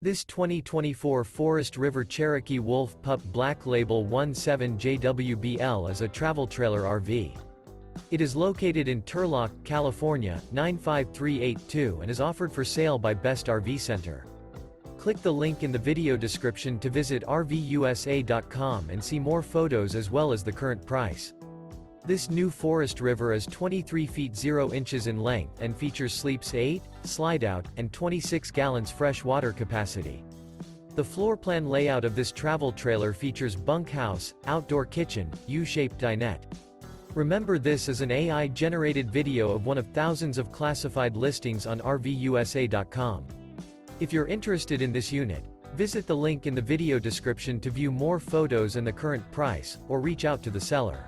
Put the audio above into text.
This 2024 Forest River Cherokee Wolf Pup Black Label 17JWBL is a travel trailer RV. It is located in Turlock, California, 95382 and is offered for sale by Best RV Center. Click the link in the video description to visit RVUSA.com and see more photos as well as the current price. This new Forest River is 23 feet 0 inches in length and features sleeps 8, Slideout, and 26 gallons fresh water capacity. The floor plan layout of this travel trailer features bunkhouse, outdoor kitchen, U-shaped dinette. Remember, this is an AI-generated video of one of thousands of classified listings on RVUSA.com. If you're interested in this unit, visit the link in the video description to view more photos and the current price, or reach out to the seller.